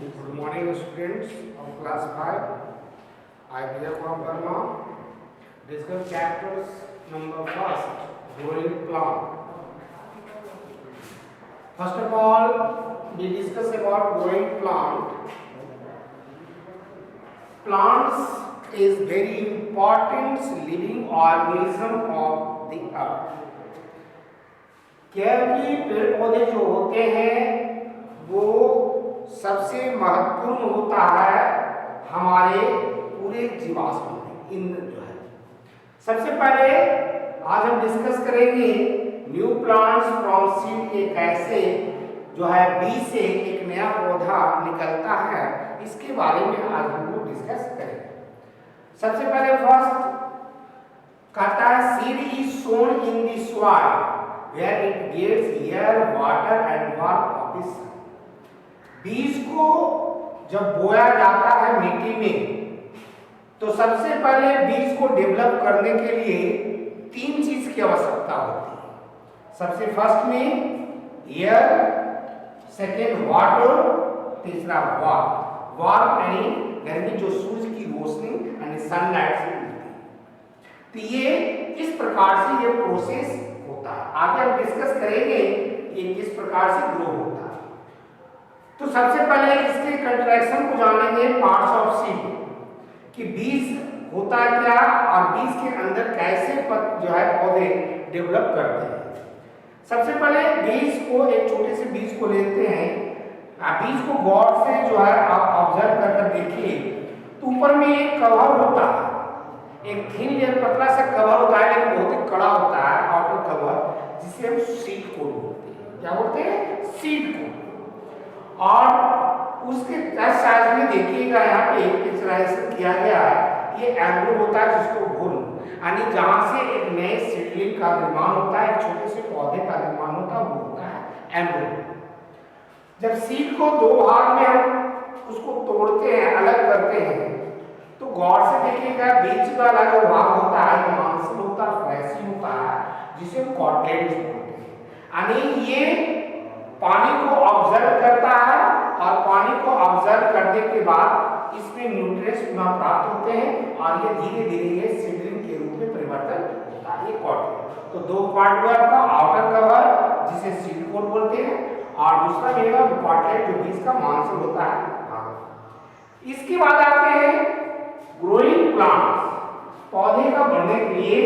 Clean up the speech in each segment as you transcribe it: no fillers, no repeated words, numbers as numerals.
Good morning, students of class 5. I am Kumar Verma. Discuss chapters number first, growing plant. First of all, we discuss about growing plant. Plants is very important living organism of the earth. क्योंकि पेड़ पौधे जो होते हैं वो सबसे महत्वपूर्ण होता है हमारे पूरे जीवाश्म में ईंधन जो है। सबसे पहले आज हम डिस्कस करेंगे न्यू प्लांट्स फ्रॉम सीड, एक ऐसे जो है बीज से एक नया पौधा निकलता है, इसके बारे में आज हम लोग डिस्कस करेंगे। सबसे पहले फर्स्ट कहता है seed is sown in the soil where it gets air, water and warmth of the sun. बीज को जब बोया जाता है मिट्टी में तो सबसे पहले बीज को डेवलप करने के लिए तीन चीज की आवश्यकता होती है। सबसे फर्स्ट में एयर, सेकेंड वाटर, तीसरा वार्म। वार्म यानी गर्मी जो सूरज की रोशनी यानी सनलाइट से मिलती है। तो ये इस प्रकार से ये प्रोसेस होता है। आगे हम डिस्कस करेंगे ये किस प्रकार से ग्रो होता है। तो सबसे पहले इसके कंट्रैक्शन को जानेंगे पार्ट्स ऑफ सीड कि बीज होता है क्या और बीज के अंदर कैसे जो है पौधे डेवलप करते हैं। सबसे पहले बीज को एक छोटे से बीज को लेते हैं। बीज को गौर से जो है आप ऑब्जर्व करके देखिए तो ऊपर में एक कवर होता है, एक थिन लेयर पतला सा कवर होता है लेकिन बहुत ही कड़ा होता है आउटर कवर, जिसे हम सीड कोट बोलते हैं। क्या बोलते हैं? Seed coat. और उसके टच साइज में देखिएगा यहाँ पे पिक्चराइजेशन किया गया है, ये एम्ब्रो होता है जिसको भूल यानी जहाँ से एक नए सीडलिंग का निर्माण होता है, एक छोटे से पौधे का निर्माण होता है, वो होता है एम्ब्रो। जब सीड को दो भाग में हम उसको तोड़ते हैं, अलग करते हैं, तो गौर से देखिएगा बीच वाला जो भाग होता है मांसल होता है, फ्लैशी होता है, जिसे कॉटलेट्स बोलते हैं। यानी ये पानी को ऑब्जर्व करता है और पानी को ऑब्जर्व करने के बाद इसमें न्यूट्रिएंट्स पुनः प्राप्त होते हैं और ये धीरे धीरे ये सीडलिंग के रूप में परिवर्तन होता है। ये कॉटलेट। तो दो पार्ट हुआ आपका आउटर कवर जिसे सीड कोट बोलते हैं और दूसरा रहेगा कॉटलेट जो बीज का मांसल होता है। इसके बाद आते हैं ग्रोइंग प्लांट्स, पौधे का बढ़ने के लिए।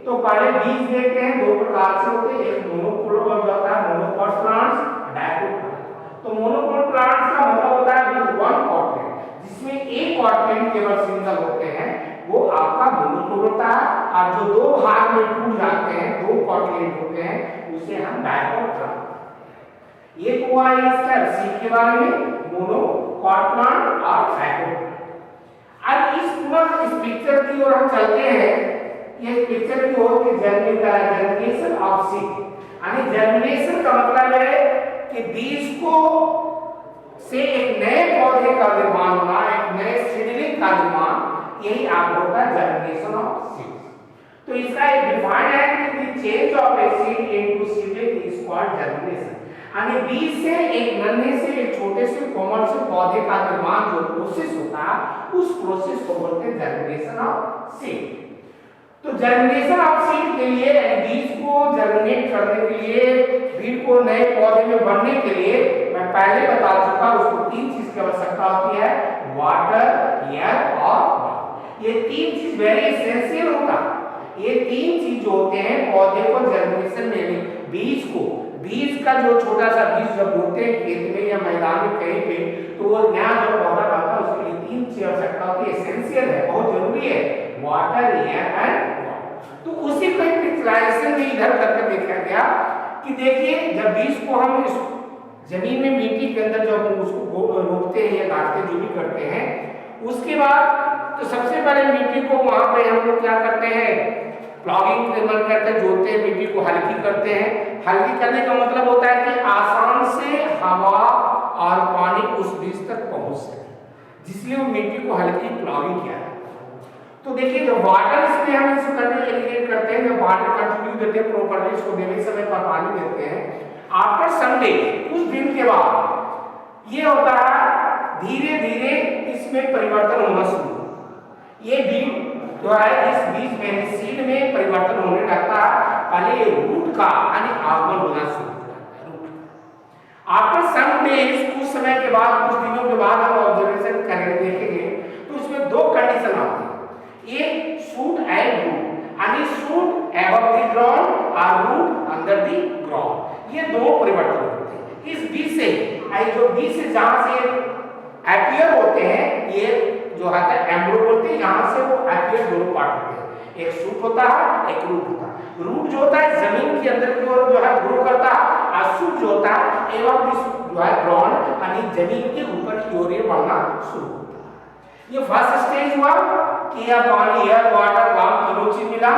तो पहले बीज देखते हैं, दो प्रकार से होते हैं, एक मोनोकोट होता है मोनोकोट प्लांट्स, डाइकोट प्लांट्स। तो मोनोकोट प्लांट्स का मतलब होता है विद वन कॉटलेट, जिसमें एक कॉटलेट केवल सिंगल होते हैं, वो आपका मोनोकोट होता है। और जो दो भाग में टूट जाते हैं, दो कॉटलेट होते हैं, उसे हम डाइकोट प्लांट। ये तो हुआ इसका सीड के बारे में, मोनोकोट प्लांट और डाइकोट। अब इस पिक्चर की ओर हम चलते हैं। ये पिक्चर की ओर जर्मिनेशन ऑफ सीड, यानी जर्मिनेशन का मतलब है कि बीज को से एक नए पौधे का निर्माण होना, एक नए सीडलिंग का निर्माण, यही आप होता है जर्मिनेशन ऑफ सीड। तो इसका एक डिफाइंड है कि the change of a seed into seedling is called germination. यानी बीज से एक नन्हे से एक छोटे से कोमल से पौधे का निर्माण जो प्रोसेस होता है, उस प्रोसेस को बोलते हैं जर्मिनेशन ऑफ सीड। तो जर्मिनेशन ऑफ सीड के लिए बीज को जर्मिनेट करने के लिए, बीज को नए पौधे में बढ़ने के लिए मैं पहले बता चुका, उसको तीन चीज की आवश्यकता होती है, वाटर, एयर और वार्म। ये तीन चीज वेरी एसेंशियल होता है। ये तीन चीज जो होते हैं पौधे को जर्मिनेशन में, बीज का जो छोटा सा बीज जब बोते हैं खेत में या मैदान में कहीं पे, तो वो नया जो पौधा बनता है उसके लिए तीन चीज आवश्यकता होती है, एसेंशियल है, बहुत जरूरी है, वाटर, एयर एंड वाटर। तो उसी को पिक्चराइजेशन में इधर करके देखा गया कि देखिए जब बीज को हम इस जमीन में मिट्टी के अंदर जब उसको रोपते हैं या गाड़ते जो भी करते हैं, उसके बाद तो सबसे पहले मिट्टी को वहां पे हम लोग क्या करते हैं, प्लॉगिंग करते हैं, जोतते हैं, मिट्टी को हल्की करते हैं। हल्की करने का मतलब होता है कि आसान से हवा और पानी उस बीज तक पहुंच सके, जिसलिए वो मिट्टी को हल्की प्लॉगिंग किया है। तो देखिए जो वाटर इसमें हम इसको करने एलिगेट करते हैं, जब वाटर कंट्रीब्यूट देते हैं प्रॉपर्ली, इसको देने समय पर पानी देते हैं। आफ्टर संडे कुछ दिन के बाद ये होता है धीरे धीरे इसमें परिवर्तन होना शुरू होगा। ये बीज जो है इस बीज में सीड में परिवर्तन होने लगता है। पहले रूट का यानी आगमन होना शुरू होता है। रूट आफ्टर सम डेज, कुछ समय के बाद, कुछ दिनों के बाद हम ऑब्जर्वेशन करेंगे, देखेंगे तो इसमें दो कंडीशन आती है। एक शूट एंड रूट, यानी शूट अबव द ग्राउंड और रूट अंडर द ग्राउंड, ये दो परिवर्तन होते हैं। इस बीज से जो बीज से जहां से अपीयर होते हैं, ये जो है एम्ब्रो बोलते हैं, यहाँ से वो अपीयर दोनों पार्ट होते हैं, एक शूट होता है, एक रूट होता है। रूट जो होता है जमीन के अंदर की ओर जो है ग्रो करता है, और शूट जो होता है एवं जो है ग्राउंड यानी जमीन के ऊपर की ओर ये बढ़ना शुरू होता है। ये फर्स्ट स्टेज हुआ कि यह पानी, एयर, वाटर, वाम तीनों चीज मिला।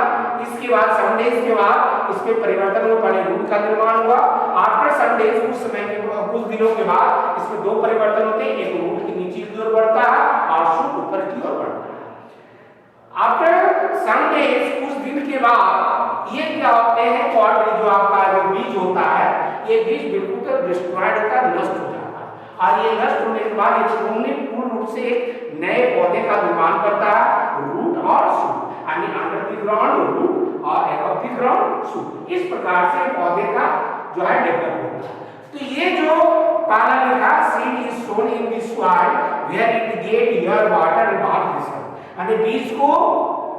इसके बाद सम डेज के बाद इसमें परिवर्तन हुआ, पहले रूट का निर्माण हुआ। आफ्टर सम डेज, कुछ समय के कुछ दिनों के बाद इसमें दो परिवर्तन होते हैं, एक रूट की नीचे की ओर बढ़ता है और शूट ऊपर की ओर बढ़ता है। आफ्टर सम डेज, कुछ दिन के बाद ये क्या होते हैं, पॉट जो आपका जो बीज होता है, ये बीज बिल्कुल तो डिस्ट्रॉयड होता है, नष्ट हो जाता है। और ये नष्ट होने के बाद ये पूर्ण रूप से एक नए पौधे का निर्माण करता है, रूट और शूट, यानी अंडर द ग्राउंड रूट और अबव द ग्राउंड शूट। इस प्रकार से पौधे का जो है डेवलप होता है। तो ये जो पहला लिखा seed is sown in the soil where it get air, water and bath, यानी बीज को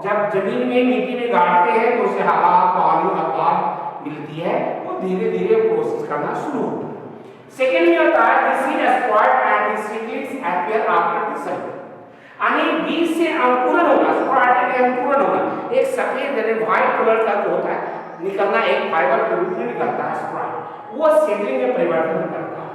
जब जमीन में मिट्टी में गाड़ते हैं तो उसे हवा, पानी और बाढ़ मिलती है, वो धीरे धीरे प्रोसेस करना शुरू होता है। सेकेंड में होता है the seed sprout and the seedlings appear after the sun, यानी बीज से अंकुरन होगा, स्प्राउट यानी अंकुरन होगा, एक सफेद यानी व्हाइट कलर का जो होता है निकलना, एक फाइबर के रूप में निकलता है स्प्राउट, वो सीडलिंग में परिवर्तन करता है।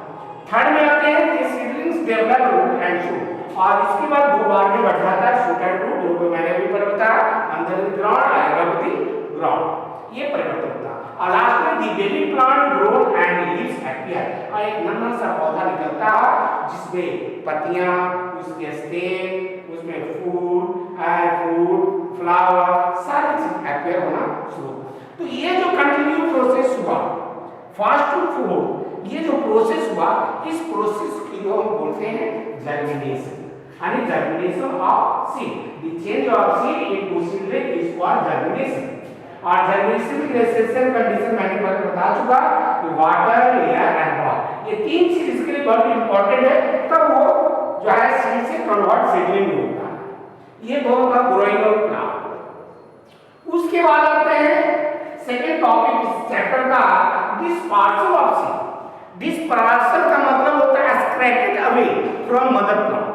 थर्ड में आते हैं the seedlings develop root and shoot, और इसके बाद दो बार में बढ़ जाता है शूट एंड रूट, जो मैंने अभी पर बताया, अंडर द ग्राउंड और अबव द ग्राउंड, ये परिवर्तन होता है। और लास्ट में the baby plant grow and leaves appear, और एक नन्हा सा पौधा निकलता है जिसमें पत्तियां, उसके स्टेम, उसमें फूल, फ्रूट, फ्लावर, सारी चीज अपीयर होना शुरू होता है। तो ये जो कंटिन्यू प्रोसेस हुआ फास्ट टू फोर्थ, ये जो प्रोसेस हुआ, इस प्रोसेस को हम बोलते हैं जर्मिनेशन, यानी germination of seed. The change of seed into seedling is called germination. और जर्मिनेशन की एसेंशियल कंडीशन मैंने पहले बता चुका कि वाटर, एयर एंड वाटर, ये तीन चीज इसके लिए बहुत इंपॉर्टेंट है, तब वो जो है सीड से कन्वर्ट सीडलिंग होता है। ये दोनों का ग्रोइंग और प्लांट। उसके बाद आते हैं सेकेंड टॉपिक इस चैप्टर का, डिस्पर्सल ऑफ सीड। डिस्पर्सल का मतलब होता है स्क्रैटेड अवे फ्रॉम मदर प्लांट,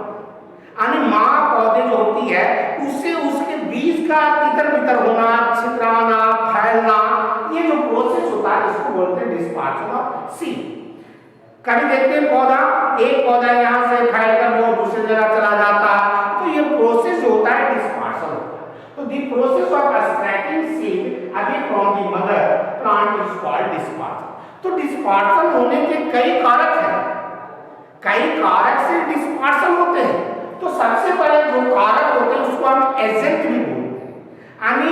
यानी मां पौधे जो होती है उससे उसके बीज का तितर बितर होना, छितराना, फैलना, ये जो प्रोसेस होता है इसको बोलते हैं डिस्पर्सल ऑफ सीड। कभी देखते हैं पौधा, एक पौधा यहाँ से फैलकर वो दूसरी जगह चला जाता है, तो ये प्रोसेस जो होता है डिस्पर्सल होता है। तो the process of scattering seed away from the mother plant is called dispersal. तो डिस्पर्सल होने के कई कारक हैं, कई कारक से डिस्पर्सल होते हैं। तो सबसे पहले जो कारक होते हैं उसको हम एजेंट भी बोलते हैं, यानी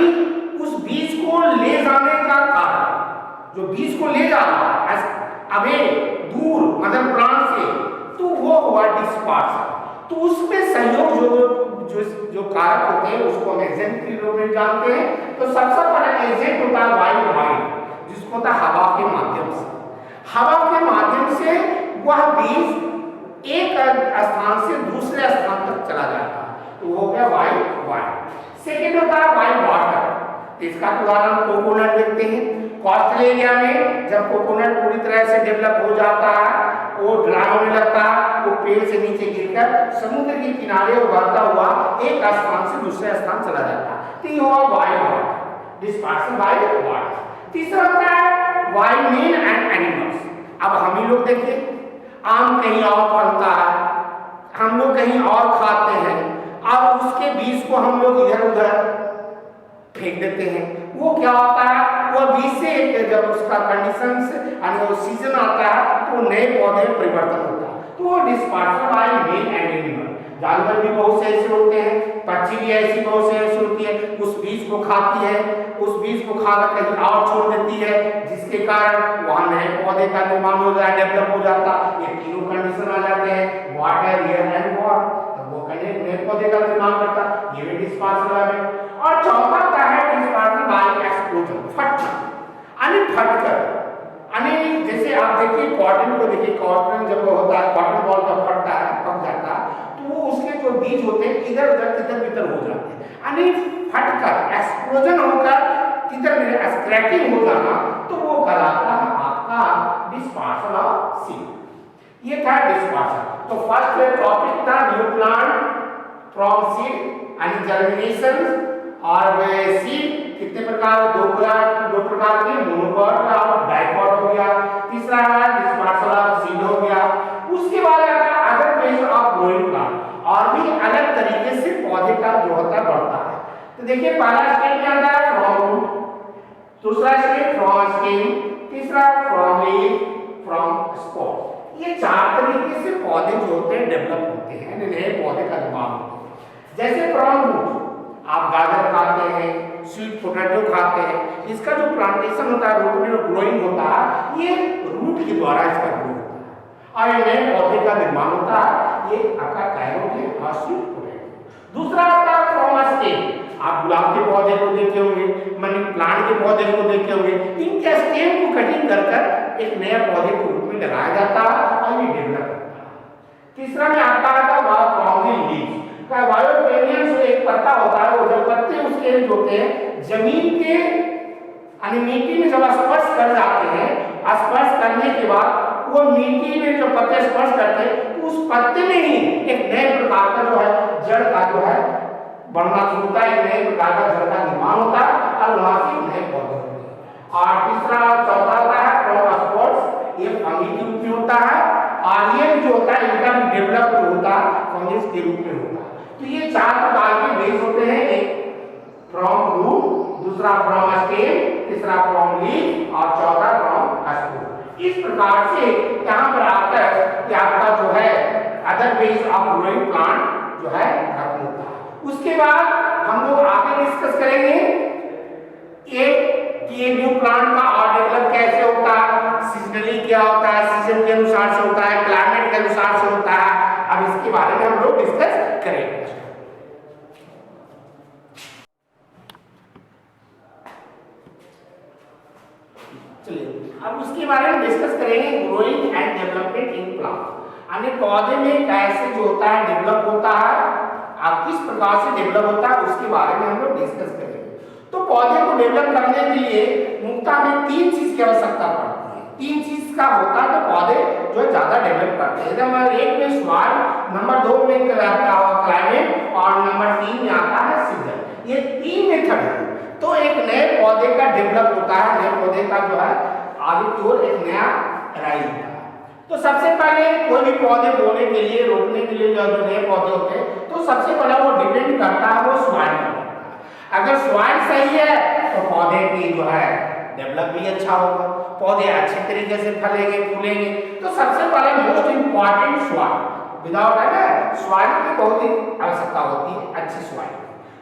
उस बीज को ले जाने का कारक, जो बीज को ले जाता है अबे दूर मदर प्लांट से, तो वो हुआ डिस्पर्सल। तो उसमें सहयोग जो कारक होते हैं उसको हम एजेंट के रूप में जानते हैं। तो सबसे पहला एजेंट होता है वायु, जिसको होता है हवा के माध्यम से। हवा के माध्यम से वह बीज एक स्थान से दूसरे स्थान तक चला जाता है, तो वो क्या वायु। सेकेंड होता है वायु वाटर। इसका उदाहरण कोकोनट देखते हैं। कोस्टल एरिया में जब कोकोनट पूरी तरह से डेवलप हो जाता है, वो ड्राई होने लगता है, वो पेड़ से नीचे गिरकर समुद्र के किनारे उभरता हुआ एक स्थान से दूसरे स्थान चला जाता है, तो ये हुआ वायु वाटर, डिस्पर्सन बाय वाटर। तीसरा होता है वाइल्ड एंड एनिमल्स। अब हम ही लोग देखिए, आम कहीं और फलता है, हम लोग कहीं और खाते हैं, और उसके बीज को हम लोग इधर उधर फेंक देते हैं। वो क्या होता है, वो बीज से जब उसका कंडीशंस यानी वो सीजन आता है तो नए पौधे में परिवर्तन होता है, तो वो dispersal by male and animal. जानवर भी बहुत से ऐसे होते हैं, पक्षी भी ऐसी बहुत से ऐसी होती है, उस बीज को खाती है, उस बीज को खाकर कहीं और छोड़ देती है, जिसके कारण वहां नए पौधे का निर्माण हो जाता है, डेवलप हो जाता है। ये तीनों कंडीशन आ जाते हैं, वाटर एयर एंड वाटर, तो वो कहीं नए पौधे का निर्माण करता है, ये भी डिस्पर्सल है। और चौथा क्या है डिस्पर्सल बाय एक्सप्लोजन, फटना यानी फटकर, यानी जैसे आप देखिए कॉटन को देखिए, कॉटन जब होता है कॉटन बॉल जब फटता है पक जाता है तो वो उसके जो बीज होते हैं इधर उधर तितर बितर हो जाते हैं, यानी फटकर एक्सप्लोजन होकर तितर बितर क्रैकिंग हो जाना, तो वो कहलाता है आपका डिस्पर्सल ऑफ सीड। ये था डिस्पर्सल। तो फर्स्ट टॉपिक था न्यू प्लांट फ्रॉम सीड यानी जर्मिनेशन, और वे सीड कितने प्रकार, दो प्रकार के, मोनोकॉट और डाइकॉट हो गया, तीसरा है डिस्पर्सल ऑफ सीड हो गया। उसके बाद आता है other ways of growing plant, और भी अलग तरीके से पौधे का जो होता है बढ़ता है। तो देखिए पहला स्टेज क्या आता है फ्रॉम रूट, दूसरा स्टेज फ्रॉम स्टेम, तीसरा फ्रॉम लीफ, फ्रॉम स्पोर। ये चार तरीके से पौधे जो होते हैं डेवलप होते हैं, नए पौधे का निर्माण होता है। जैसे फ्रॉम रूट आप गाजर खाते हैं, स्वीट पोटैटो खाते हैं, इसका जो प्लांटेशन होता है, रूट में जो ग्रोइंग होता है, ये रूट के द्वारा इसका ग्रो होता है और नए पौधे का निर्माण होता है। ये आपका कैरोट है और स्वीट पोटैटो। दूसरा आता है फ्रॉम स्टेम, आप गुलाब के पौधे को देखे होंगे, मनी प्लांट के पौधे को देखे होंगे, इनके स्टेम को कटिंग कर कर एक नया पौधे के रूप में लगाया जाता है और ये डेवलप होता है। तीसरा में आता है वह फ्रॉम द लीव्स, बायोपेरियम से एक पत्ता होता है, वो जो पत्ते उसके होते हैं जमीन के यानी मिट्टी में जब स्पर्श कर जाते हैं, स्पर्श करने के बाद वो मिट्टी में जो पत्ते स्पर्श करते हैं तो उस पत्ते में ही एक नए प्रकार का जो है जड़ का जो है बढ़ना शुरू होता है, एक नए प्रकार का जड़ का निर्माण होता है और वहां से नए पौधे होते हैं। और तीसरा चौथा होता है फ्रॉम स्पोर्स, ये फंगी के रूप में होता है, और ये जो होता है इनका भी डेवलप होता है फंगस के रूप में होता है। तो ये चार प्रकार के बेस होते हैं, एक फ्रॉम रूट, दूसरा फ्रॉम स्टेम, तीसरा फ्रॉम लीफ और चौथा फ्रॉम स्पोर। इस प्रकार से यहाँ पर आकर आपका जो है other base of growing plant जो है खत्म होता है। उसके बाद हम लोग आगे डिस्कस करेंगे ये न्यू प्लांट का और डेवलप कैसे होता है, सीजनली क्या होता है, सीजन के अनुसार से होता है, क्लाइमेट के अनुसार से होता है। अब इसके बारे में हम लोग डिस्कस करेंगे। चलिए अब उसके बारे में डिस्कस करेंगे growing and development in plant, यानी पौधे में कैसे जो होता है डेवलप होता है, आप किस प्रकार से डेवलप होता है उसके बारे में हम लोग डिस्कस करेंगे। तो पौधे को डेवलप करने के लिए मुख्यतः में तीन चीज की आवश्यकता पड़ती है, तीन चीज का होता है तो पौधे जो है ज्यादा डेवलप करते हैं। नंबर एक में सॉइल, नंबर दो में क्लाइमेट और नंबर तीन में आता है सीजन। ये तीन मेथड है तो एक नए पौधे का डेवलप होता है, नए पौधे का जो है आगे की ओर एक नया राइज होता है। तो सबसे पहले कोई भी पौधे बोने के लिए, रोपने के लिए जो नए पौधे होते हैं तो सबसे पहले वो डिपेंड करता है वो सॉइल पर करता है। अगर सॉइल सही है तो पौधे की जो है डेवलप भी अच्छा होगा, पौधे अच्छे तरीके से फलेंगे फूलेंगे। तो सबसे पहले मोस्ट इंपॉर्टेंट सॉइल, विदाउट है ना सॉइल की बहुत ही आवश्यकता होती है, अच्छी सॉइल।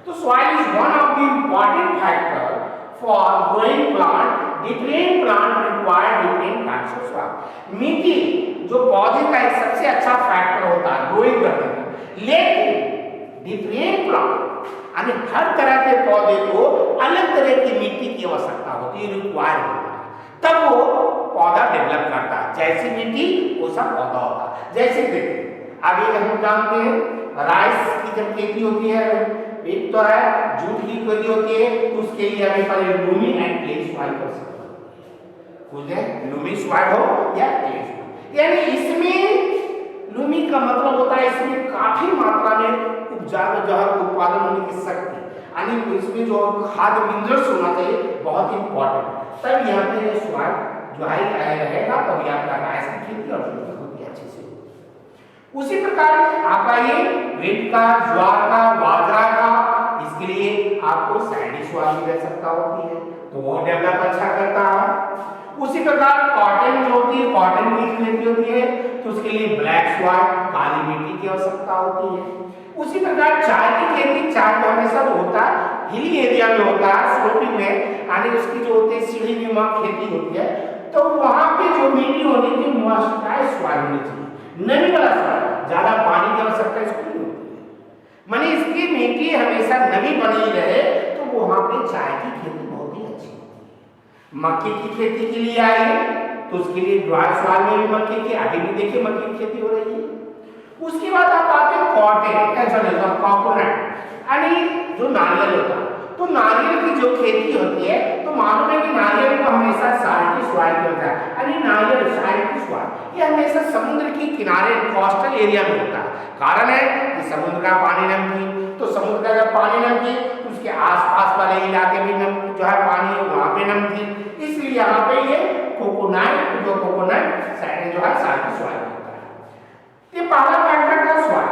तो soil is one of the important factor for growing plant, different plant require different kinds of soil. मिट्टी जो पौधे का एक सबसे अच्छा फैक्टर होता है ग्रोइंग करने में, लेकिन डिफरेंट प्लांट यानी हर तरह के पौधे को अलग तरह की मिट्टी की आवश्यकता होती है, रिक्वायर होता है, तब वो पौधा डेवलप करता है। जैसी मिट्टी वैसा पौधा होता है। जैसे देखिए अभी हम जानते हैं राइस की जब खेती होती है, एक तो है जूट की खेती होती है, तो उसके लिए हमें पहले लूमी एंड क्ले सॉइल कर सकते हैं, कुछ लूमी सॉइल हो या क्ले सॉइल। यानी इसमें लूमी का मतलब होता है इसमें काफी मात्रा में जो है उत्पादन होने की शक्ति, यानी इसमें जो खाद्य मिनरल्स होना चाहिए बहुत इंपॉर्टेंट, तब यहाँ पे सॉइल जो है रहेगा तभी आपका राइस की खेती और होती अच्छे से। उसी प्रकार आपका ये वेट का, ज्वार का, बाजरा का, इसके लिए आपको सैंडी सॉइल की आवश्यकता होती है तो वो डेवलप अच्छा करता है। उसी प्रकार कॉटन जो होती है, कॉटन की खेती होती है तो उसके लिए ब्लैक सॉइल, काली मिट्टी की आवश्यकता होती है। उसी प्रकार चाय की खेती, चाय तो हमेशा जो होता है हिली एरिया में होता है, स्लोपिंग में, यानी उसकी जो होती है सीढ़ी नुमा खेती होती है, तो वहां पे जो मिट्टी होनी चाहिए मॉइस्चराइज्ड सॉइल होनी चाहिए, नमी वाला सॉइल। ज्यादा पानी की आवश्यकता इसको नहीं होती है। माने इसकी मिट्टी हमेशा नमी बनी रहे तो वहां पे चाय की खेती बहुत ही अच्छी होती है। मक्के की खेती के लिए आए तो उसके लिए ड्राई सॉइल में भी मक्के की, अभी भी देखिए मक्के की खेती हो रही है। उसके बाद आप आते हैं कॉटन, कोकोनट यानी जो नारियल होता है, तो नारियल की जो खेती होती है तो मालूम है कि नारियल को हमेशा साल्टी सॉइल में होता है, यानी नारियल साल्टी सॉइल ये हमेशा समुद्र के किनारे कोस्टल एरिया में होता है। कारण है कि समुद्र का पानी नमकीन, तो समुद्र का जब पानी नमकीन तो उसके आसपास वाले इलाके में जो है पानी वहाँ पे नमकीन, इसलिए यहाँ पे ये कोकोनट जो है साल्टी सॉइल होता है। ये पहला फैक्टर था सॉइल।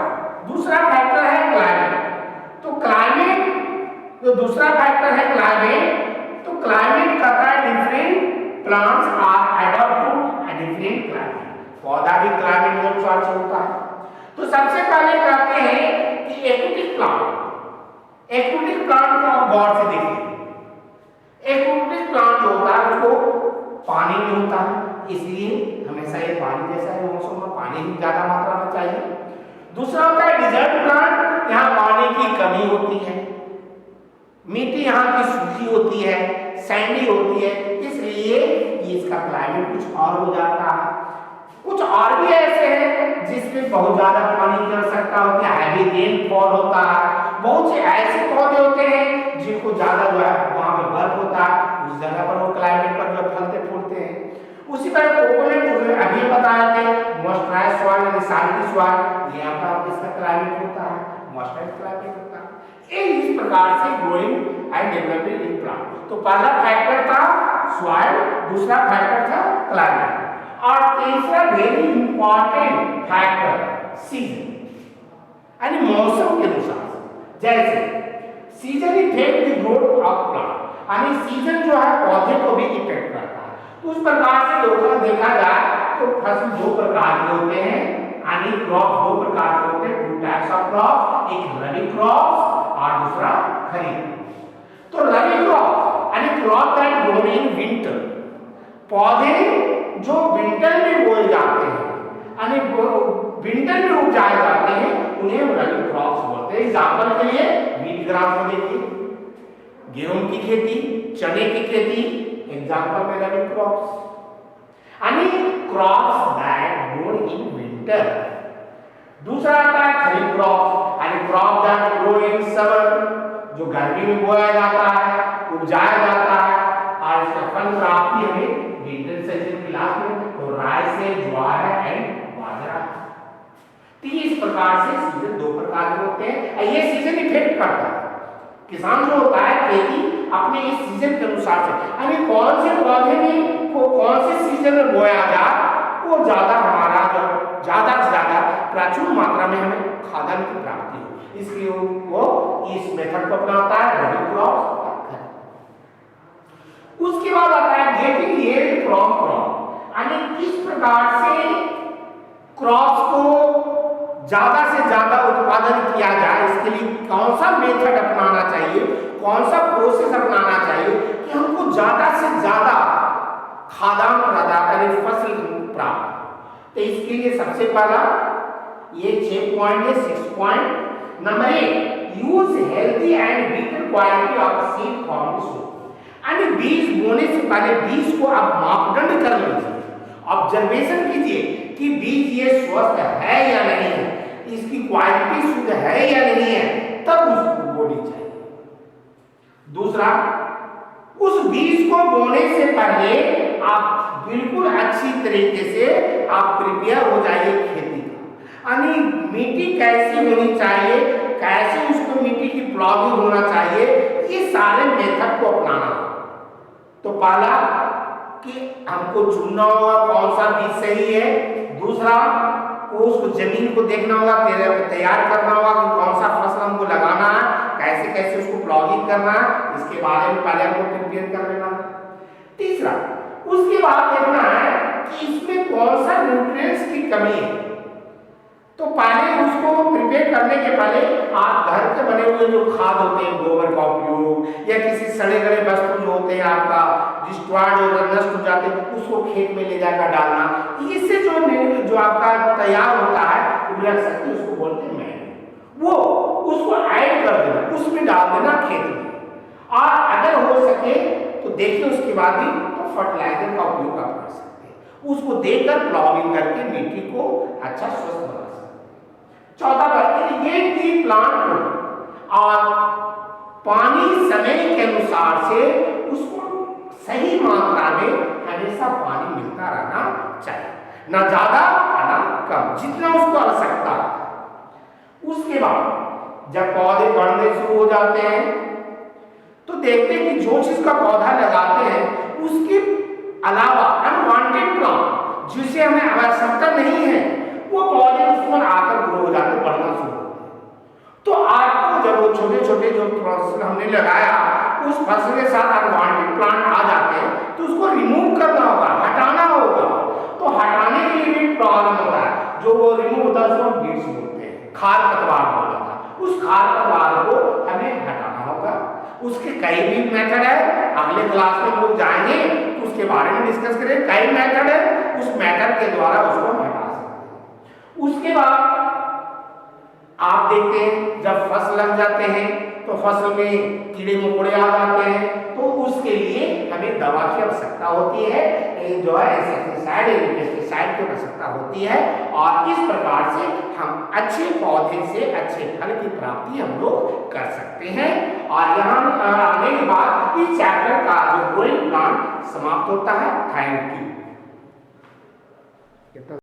दूसरा फैक्टर है क्लाइमेट। तो क्लाइमेट जो दूसरा फैक्टर है क्लाइमेट, तो क्लाइमेट कहता है different plants are adopt to different climate. पौधा भी क्लाइमेट के अनुसार से होता है। तो सबसे पहले कहते हैं कि एक्वेटिक प्लांट को आप गौर से देखिए। एक्वेटिक प्लांट जो होता है उसको पानी में होता है, इसलिए हमेशा ये पानी जैसा है, मौसम में पानी भी ज्यादा मात्रा में चाहिए। दूसरा होता है डिजर्ट प्लांट, यहाँ पानी की कमी होती है, मिट्टी यहाँ की सूखी होती है, सैंडी होती है, इसलिए इसका क्लाइमेट कुछ और हो जाता है। कुछ और भी ऐसे हैं जिसमें बहुत ज्यादा पानी की आवश्यकता होती है, हैवी रेनफॉल होता है। बहुत से ऐसे पौधे होते हैं जिनको ज्यादा जो है वहां पे बर्फ होता है, उस जगह पर वो क्लाइमेट पर जो फलते फूलते हैं। उसी तरह कोकोनट जो अभी बताए थे, मॉइस्चराइज्ड सॉइल यानी साल्टी सॉइल, ये आपका इसका क्लाइमेट होता है, मॉइस्चराइज्ड क्लाइमेट होता है। ये इस प्रकार से growing and developing in plant. तो पहला फैक्टर था सॉइल, दूसरा फैक्टर था क्लाइमेट, और तीसरा वेरी इंपॉर्टेंट फैक्टर सीजन यानी मौसम के अनुसार। जैसे season effect the growth of plant, यानी सीजन जो है पौधे को भी इफेक्ट करता है। तो उस प्रकार से लोगों देखा जाए तो फसल दो प्रकार के होते हैं, यानी क्रॉप दो प्रकार के होते हैं, टू टाइप्स ऑफ क्रॉप, एक रबी क्रॉप और दूसरा खरीफ। तो रबी क्रॉप यानी crop that grown in winter, पौधे जो विंटर में बोए जाते हैं यानी विंटर में उगाए जाते हैं, उन्हें रबी क्रॉप्स बोलते हैं। एग्जांपल के लिए व्हीट ग्रास को देखिए, गेहूं की खेती, चने की खेती, एग्जांपल में रबी क्रॉप्स यानी crops that grown in winter. दूसरा आता है खरीफ क्रॉप यानी crop that grow in summer, जो गर्मी में बोया जाता है, उगाया जाता है, और इसका फल प्राप्ति हमें विंटर सीजन के लास्ट में तो राई से ज्वार एंड बाजरा। तो इस प्रकार से सीजन दो प्रकार के होते हैं, ये सीजन इफेक्ट करता है। किसान जो होता है खेती अपने इस सीजन के अनुसार से, यानी कौन से पौधे में को कौन से सीजन में बोया जाए वो ज्यादा हमारा जो ज्यादा से ज्यादा प्रचुर मात्रा में हमें खाद्यान्न की प्राप्ति हो, इसलिए वो इस मेथड को अपनाता है रबी क्रॉप। उसके बाद आता है गेटिंग यील्ड फ्रॉम क्रॉप, यानी किस प्रकार से क्रॉप्स को ज्यादा से ज्यादा उत्पादन किया जाए, इसके लिए कौन सा मेथड अपनाना चाहिए, कौन सा प्रोसेस अपनाना चाहिए कि हमको ज्यादा से ज्यादा खाद्यान्न प्रदान करें, फसल प्राप्त। तो इसके लिए सबसे पहला ये 6 पॉइंट है, 6 point. Number 1, use healthy and better quality of seed from the soil, यानी बीज बोने से पहले बीज को आप मापदंड कर लीजिए, ऑब्जर्वेशन कीजिए कि बीज ये स्वस्थ है या नहीं है, इसकी क्वालिटी शुद्ध है या नहीं है, तब उसको बोनी चाहिए। दूसरा, उस बीज को बोने से पहले आप बिल्कुल अच्छी तरीके से आप प्रिपेयर हो जाइए खेती का, यानी मिट्टी कैसी होनी चाहिए, कैसे उसको मिट्टी की प्लॉगिंग होना चाहिए, ये सारे मेथड को अपनाना। तो पहला कि हमको चुनना होगा कौन सा बीज सही है। दूसरा, उसको जमीन को देखना होगा, तैयार करना होगा कि कौन सा फसल हमको लगाना है, कैसे कैसे उसको प्लॉगिंग करना है, इसके बारे में पहले हमको प्रिपेयर कर लेना है। तीसरा, उसके बाद देखना है कि इसमें कौन सा न्यूट्रिएंट्स की कमी है। तो पहले उसको प्रिपेयर करने के पहले आप घर के बने हुए जो खाद होते हैं, गोबर का उपयोग या किसी सड़े गले वस्तु जो होते हैं आपका डिस्ट्रॉयड हो नष्ट हो जाते हैं, उसको खेत में ले जाकर डालना, इससे जो आपका तैयार होता है भी रख सकते हैं, उसको बोलते हैं मैन्यूर। वो उसको ऐड कर देना, उसमें डाल देना खेत में। और अगर हो सके तो देखिए उसके बाद भी तो फर्टिलाइजर का उपयोग आप कर सकते हैं। उसको देकर प्लॉविंग करके मिट्टी को अच्छा स्वस्थ बना सकते हैं। चौथा बात, इरिगेट प्लांट को और पानी समय के अनुसार से उसको सही मात्रा में हमेशा पानी मिलता रहना चाहिए, ना ज्यादा ना कम, जितना उसको आवश्यकता है। उसके बाद जब पौधे बढ़ने शुरू हो जाते हैं तो देखते हैं कि जो चीज का पौधा लगाते हैं उसके अलावा अनवांटेड प्लांट जिसे हमें आवश्यकता नहीं है वो पौधे उस पर आकर ग्रो हो जाते, बढ़ना शुरू होते हैं। तो आपको जब वो छोटे छोटे जो फसल हमने लगाया उस फसल के साथ अनवांटेड प्लांट आ जाते हैं तो उसको रिमूव करना होगा, हटाना होगा। तो हटाने के लिए भी प्रॉब्लम होता है, जो वो रिमूव होता है उसको हम बीड्स बोलते हैं, खार पतवार बोला था। उस खार पतवार को हमें हटाना होगा। उसके कई भी मेथड है, अगले क्लास में हम लोग जाएंगे तो उसके बारे में डिस्कस करेंगे। कई मेथड है, उस मेथड के द्वारा उसको हम हटा सकते हैं। उसके बाद आप देखते हैं जब फसल लग जाते हैं तो फसल में कीड़े मकोड़े आ जाते हैं, तो उसके लिए हमें दवा की आवश्यकता होती है, जो है इंसेक्टिसाइड पेस्टिसाइड की आवश्यकता होती है। और इस प्रकार से हम अच्छे पौधे से अच्छे फल की प्राप्ति हम लोग कर सकते हैं। और यहाँ आने के बाद इस चैप्टर का जो ग्रोइंग प्लांट समाप्त होता है। Thank you.